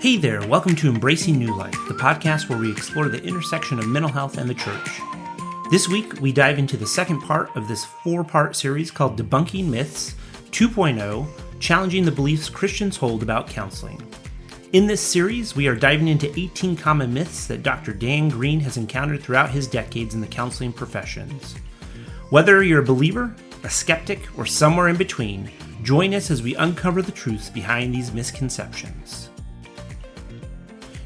Hey there, welcome to Embracing New Life, the podcast where we explore the intersection of mental health and the church. This week, we dive into the second part of this 4-part series called Debunking Myths 2.0, Challenging the Beliefs Christians Hold About Counseling. In this series, we are diving into 18 common myths that Dr. Dan Green has encountered throughout his decades in the counseling professions. Whether you're a believer, a skeptic, or somewhere in between, join us as we uncover the truths behind these misconceptions.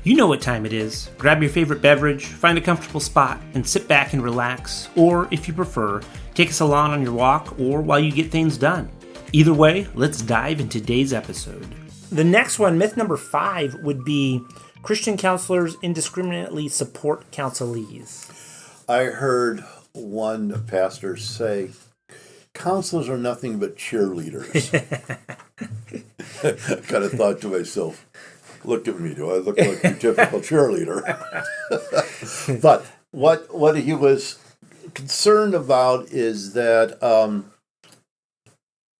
You know what time it is. Grab your favorite beverage, find a comfortable spot, and sit back and relax, or if you prefer, take us along on your walk or while you get things done. Either way, let's dive into today's episode. The next one, myth number 5, would be Christian counselors indiscriminately support counselees. I heard one pastor say, counselors are nothing but cheerleaders. I kind of thought to myself, look at me, do I look like your typical cheerleader? But what he was concerned about is that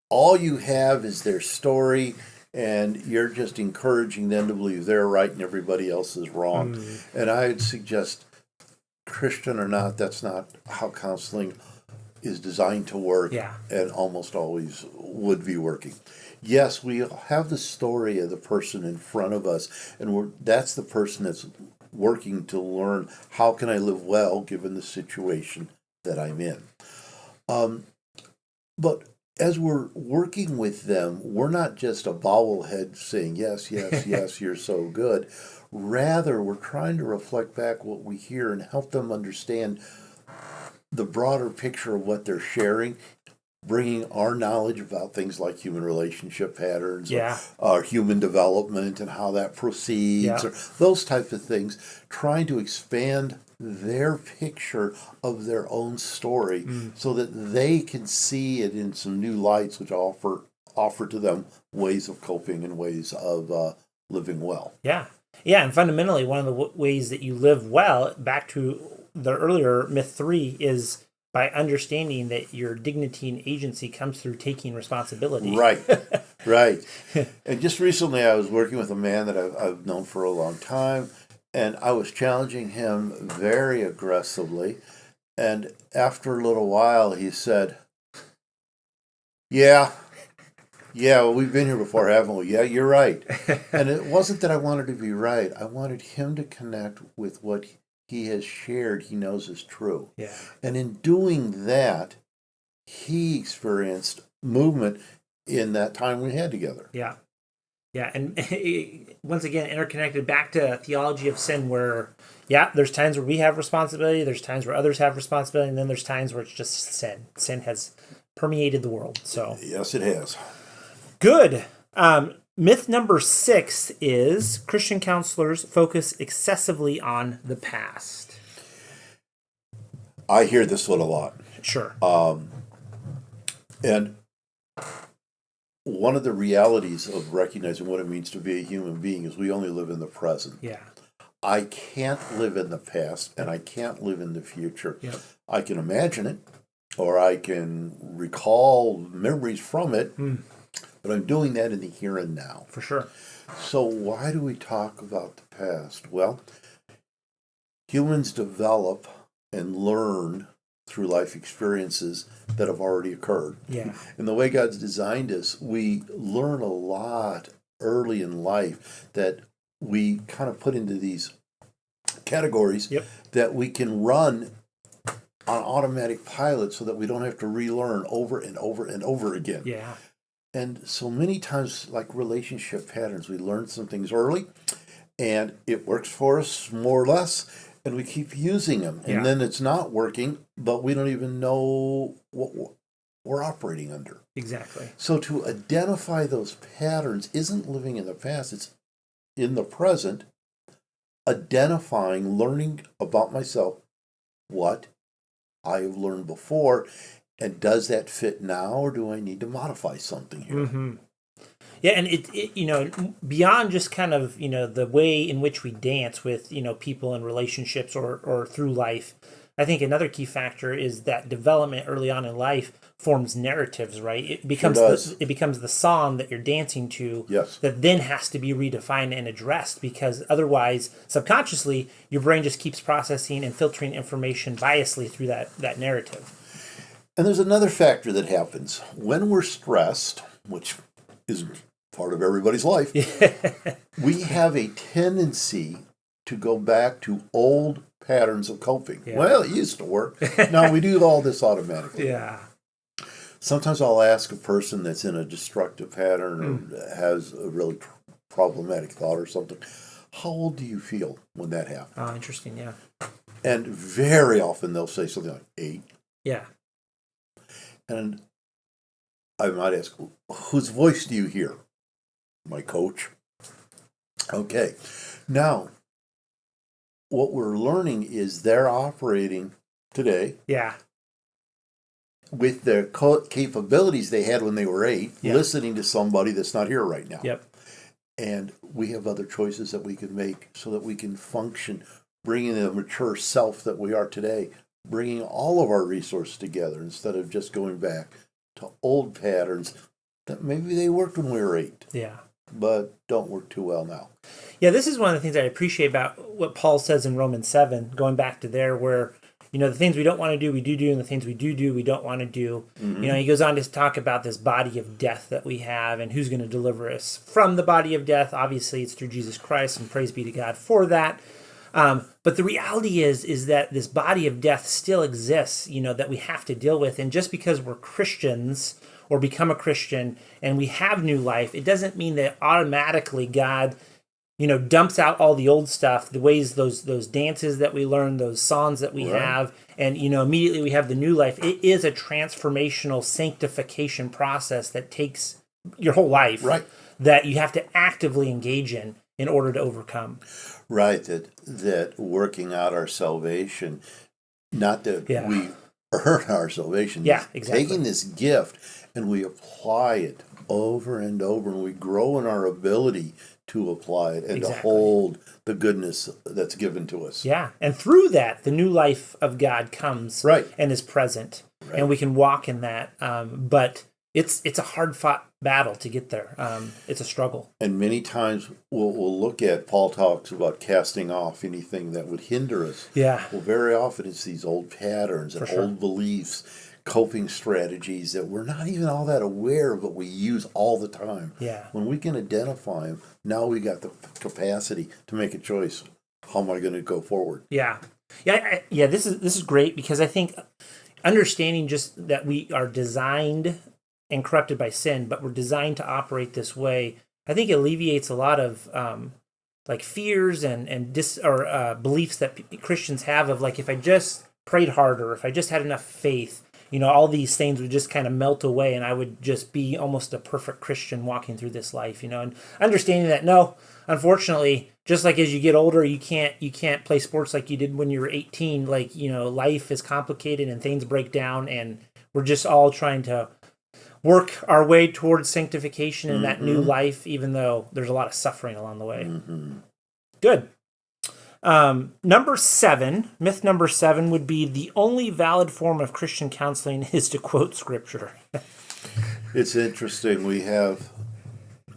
all you have is their story, and you're just encouraging them to believe they're right and everybody else is wrong. And I would suggest, Christian or not, that's not how counseling is designed to work, and almost always would be working. Yes, we have the story of the person in front of us, and that's the person that's working to learn, how can I live well given the situation that I'm in? But as we're working with them, we're not just a bobblehead saying, yes, yes, yes, you're so good. Rather, we're trying to reflect back what we hear and help them understand the broader picture of what they're sharing, bringing our knowledge about things like human relationship patterns, or human development and how that proceeds, or those types of things, trying to expand their picture of their own story so that they can see it in some new lights, which offer to them ways of coping and ways of living well. Yeah, and fundamentally, one of the ways that you live well, back to the earlier myth 3, is by understanding that your dignity and agency comes through taking responsibility. Right. And just recently I was working with a man that I've known for a long time, and I was challenging him very aggressively. And after a little while, he said, yeah, well, we've been here before, haven't we? Yeah, you're right. And it wasn't that I wanted to be right. I wanted him to connect with what he has shared, he knows is true. Yeah. And in doing that, he experienced movement in that time we had together. Yeah. And once again, interconnected back to theology of sin, where, there's times where we have responsibility, there's times where others have responsibility, and then there's times where it's just sin. Sin has permeated the world. So yes, it has. Good. Myth number 6 is Christian counselors focus excessively on the past. I hear this one a lot. Sure. And one of the realities of recognizing what it means to be a human being is we only live in the present. Yeah. I can't live in the past, and I can't live in the future. Yep. I can imagine it, or I can recall memories from it, but I'm doing that in the here and now. For sure. So why do we talk about the past? Well, humans develop and learn through life experiences that have already occurred. Yeah. And the way God's designed us, we learn a lot early in life that we kind of put into these categories that we can run on automatic pilot so that we don't have to relearn over and over and over again. Yeah. And so many times, like relationship patterns, we learn some things early, and it works for us more or less, and we keep using them. And then it's not working, but we don't even know what we're operating under. Exactly. So to identify those patterns isn't living in the past, it's in the present, identifying, learning about myself, what I have learned before. And does that fit now, or do I need to modify something here? Mm-hmm. Yeah, and it beyond just kind of, the way in which we dance with, people in relationships or through life, I think another key factor is that development early on in life forms narratives, right? It becomes it becomes the song that you're dancing to, yes, that then has to be redefined and addressed, because otherwise, subconsciously, your brain just keeps processing and filtering information biasly through that narrative. And there's another factor that happens when we're stressed, which is part of everybody's life. We have a tendency to go back to old patterns of coping. Yeah. Well, it used to work. Now we do all this automatically. Yeah. Sometimes I'll ask a person that's in a destructive pattern or has a really problematic thought or something, how old do you feel when that happens? Oh, interesting, yeah. And very often they'll say something like 8. Yeah. And I might ask, whose voice do you hear? My coach. Okay. Now, what we're learning is they're operating today Yeah. with their capabilities they had when they were 8, listening to somebody that's not here right now. Yep. And we have other choices that we can make so that we can function, bringing the mature self that we are today, bringing all of our resources together instead of just going back to old patterns that maybe they worked when we were 8. Yeah. But don't work too well now. Yeah, this is one of the things I appreciate about what Paul says in Romans 7, going back to there, where, the things we don't want to do, we do, and the things we do, we don't want to do. Mm-hmm. He goes on to talk about this body of death that we have and who's going to deliver us from the body of death. Obviously, it's through Jesus Christ, and praise be to God for that. But the reality is that this body of death still exists, that we have to deal with. And just because we're Christians or become a Christian and we have new life, it doesn't mean that automatically God, dumps out all the old stuff, the ways, those dances that we learn, those songs that we have, and, immediately we have the new life. It is a transformational sanctification process that takes your whole life, that you have to actively engage in order to overcome. Right, that working out our salvation, not that we earn our salvation. Yeah, exactly. Taking this gift and we apply it over and over, and we grow in our ability to apply it and to hold the goodness that's given to us. Yeah, and through that, the new life of God comes and is present, and we can walk in that. But it's a hard-fought battle to get there. It's a struggle. And many times we'll look at, Paul talks about casting off anything that would hinder us. Yeah. Well, very often it's these old patterns and old beliefs, coping strategies that we're not even all that aware of, but we use all the time. Yeah. When we can identify them, now we got the capacity to make a choice. How am I going to go forward? Yeah. Yeah. This is great, because I think understanding just that we are designed and corrupted by sin, but we're designed to operate this way, I think alleviates a lot of fears and beliefs that Christians have of, like, if I just prayed harder, if I just had enough faith, all these things would just kind of melt away, and I would just be almost a perfect Christian walking through this life, and understanding that, no, unfortunately, just like as you get older, you can't play sports like you did when you were 18. Like, life is complicated and things break down, and we're just all trying to work our way towards sanctification in that new life, even though there's a lot of suffering along the way. Good. Number 7, myth number 7 would be the only valid form of Christian counseling is to quote scripture. It's interesting. We have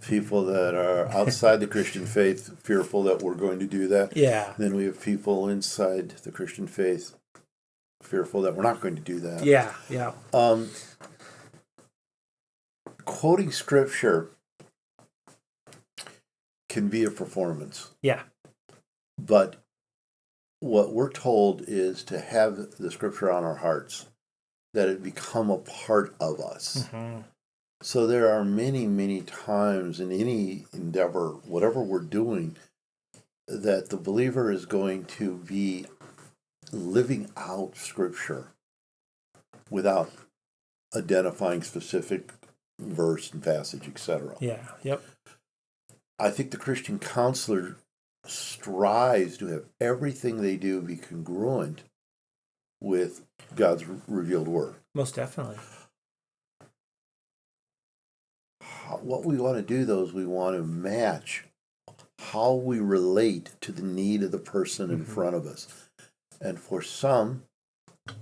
people that are outside the Christian faith fearful that we're going to do that. Yeah. Then we have people inside the Christian faith fearful that we're not going to do that. Yeah. Quoting scripture can be a performance. Yeah. But what we're told is to have the scripture on our hearts, that it become a part of us. Mm-hmm. So there are many, many times in any endeavor, whatever we're doing, that the believer is going to be living out scripture without identifying specific verse and passage, etc. Yeah. Yep. I think the Christian counselor strives to have everything they do be congruent with God's revealed word. Most definitely. What we want to do, though, is we want to match how we relate to the need of the person in front of us. And for some,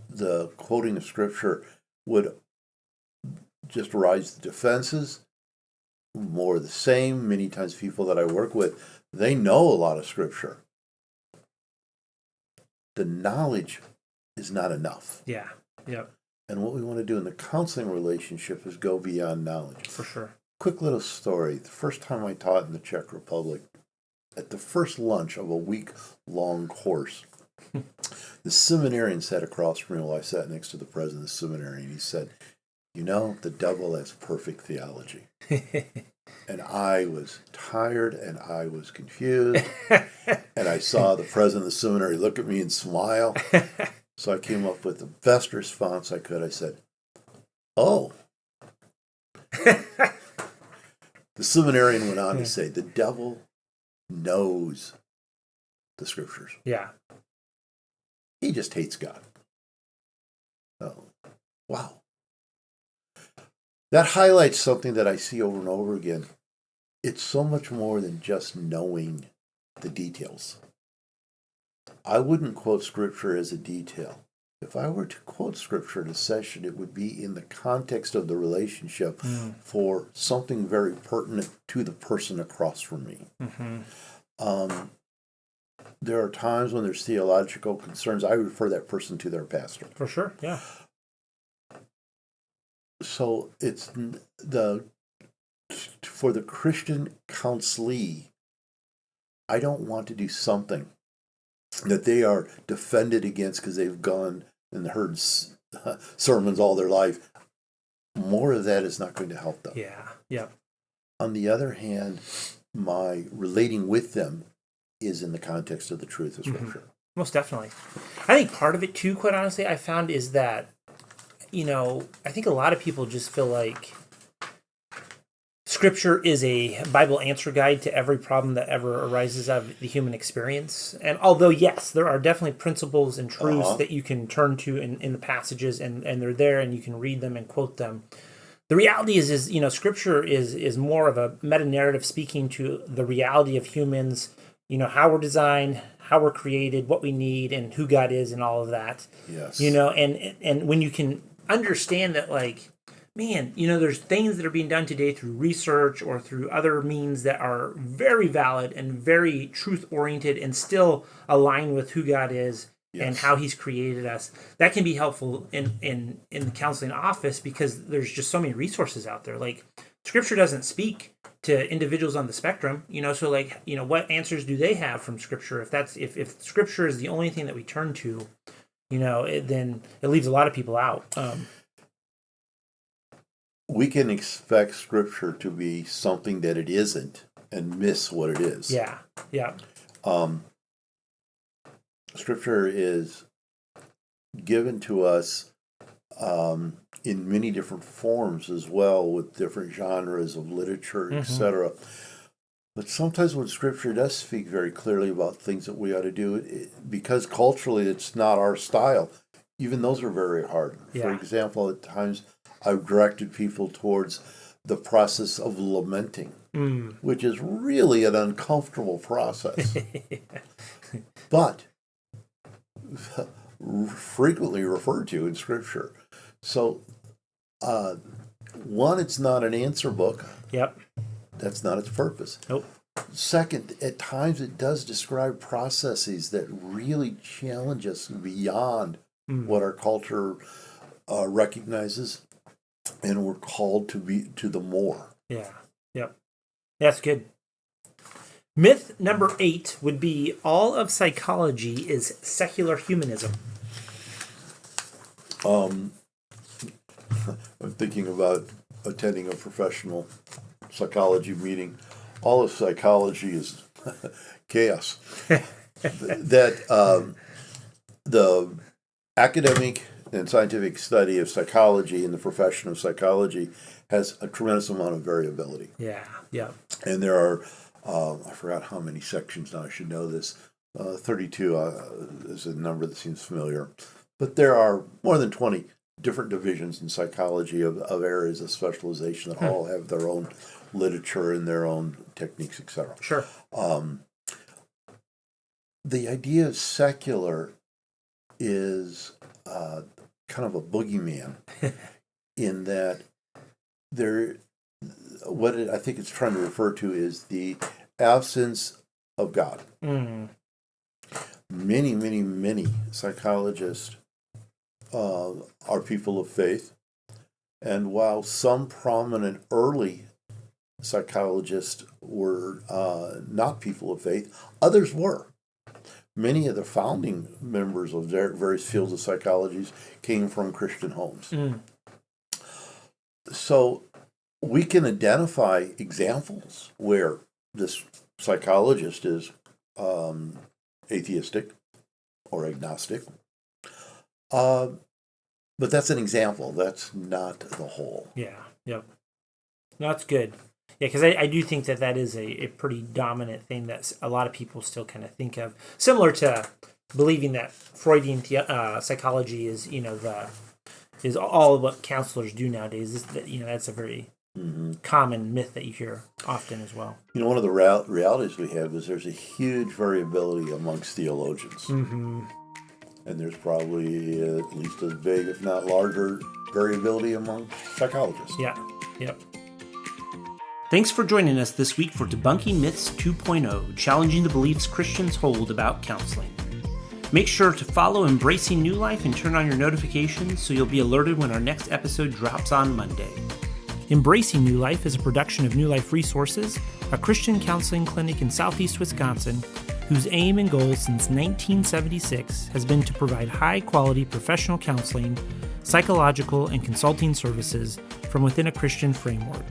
the quoting of Scripture would just rise the defenses, more of the same. Many times people that I work with, they know a lot of Scripture. The knowledge is not enough. Yeah. Yep. And what we want to do in the counseling relationship is go beyond knowledge. For sure. Quick little story. The first time I taught in the Czech Republic, at the first lunch of a week-long course, the seminarian sat across from me while I sat next to the president of the seminary, and he said, "You know, the devil has perfect theology." And I was tired, and I was confused, and I saw the president of the seminary look at me and smile. So I came up with the best response I could. I said, "Oh." The seminarian went on to say, "The devil knows the Scriptures. Yeah. He just hates God." Oh, wow. That highlights something that I see over and over again. It's so much more than just knowing the details. I wouldn't quote Scripture as a detail. If I were to quote Scripture in a session, it would be in the context of the relationship for something very pertinent to the person across from me. Mm-hmm. There are times when there's theological concerns. I refer that person to their pastor. For sure, yeah. So it's for the Christian counselee, I don't want to do something that they are defended against because they've gone and heard sermons all their life. More of that is not going to help them. Yeah, yeah. On the other hand, my relating with them is in the context of the truth of Scripture. Mm-hmm. Most definitely. I think part of it too, quite honestly, I found is that, I think a lot of people just feel like Scripture is a Bible answer guide to every problem that ever arises out of the human experience. And although, yes, there are definitely principles and truths that you can turn to in the passages, and they're there and you can read them and quote them. The reality is Scripture is more of a meta-narrative speaking to the reality of humans, how we're designed, how we're created, what we need, and who God is and all of that. Yes. And when you can understand that, like, man, there's things that are being done today through research or through other means that are very valid and very truth-oriented and still align with who God is and how He's created us. That can be helpful in the counseling office because there's just so many resources out there. Like, Scripture doesn't speak to individuals on the spectrum, so like, what answers do they have from Scripture? If Scripture is the only thing that we turn to, then it leaves a lot of people out. We can expect Scripture to be something that it isn't and miss what it is. Yeah, yeah. Scripture is given to us in many different forms as well, with different genres of literature, etc. But sometimes when Scripture does speak very clearly about things that we ought to do, because culturally it's not our style, even those are very hard. Yeah. For example, at times I've directed people towards the process of lamenting, which is really an uncomfortable process, but frequently referred to in Scripture. So, one, it's not an answer book. Yep. That's not its purpose. Nope. Second, at times it does describe processes that really challenge us beyond what our culture recognizes, and we're called to the more. Yeah. Yep. That's good. Myth number 8 would be all of psychology is secular humanism. I'm thinking about attending a professional psychology meeting. All of psychology is chaos. The academic and scientific study of psychology and the profession of psychology has a tremendous amount of variability. Yeah, yeah. And there are, I forgot how many sections now, I should know this, 32 is a number that seems familiar. But there are more than 20 different divisions in psychology of areas of specialization that all have their own literature and their own techniques, etc. Sure. The idea of secular is kind of a boogeyman in that I think it's trying to refer to is the absence of God. Many, many, many psychologists are people of faith. And while some prominent early psychologists were not people of faith, others were. Many of the founding members of various fields of psychology came from Christian homes. So we can identify examples where this psychologist is atheistic or agnostic. But that's an example. That's not the whole. Yeah. Yep. No, that's good. Yeah, because I do think that is a pretty dominant thing that a lot of people still kind of think of, similar to believing that Freudian psychology is is all of what counselors do nowadays. That's a very common myth that you hear often as well. One of the realities we have is there's a huge variability amongst theologians. And there's probably at least as big, if not larger, variability among psychologists. Yeah. Yep. Thanks for joining us this week for Debunking Myths 2.0, challenging the beliefs Christians hold about counseling. Make sure to follow Embracing New Life and turn on your notifications so you'll be alerted when our next episode drops on Monday. Embracing New Life is a production of New Life Resources, a Christian counseling clinic in southeast Wisconsin, whose aim and goal since 1976 has been to provide high-quality professional counseling, psychological, and consulting services from within a Christian framework.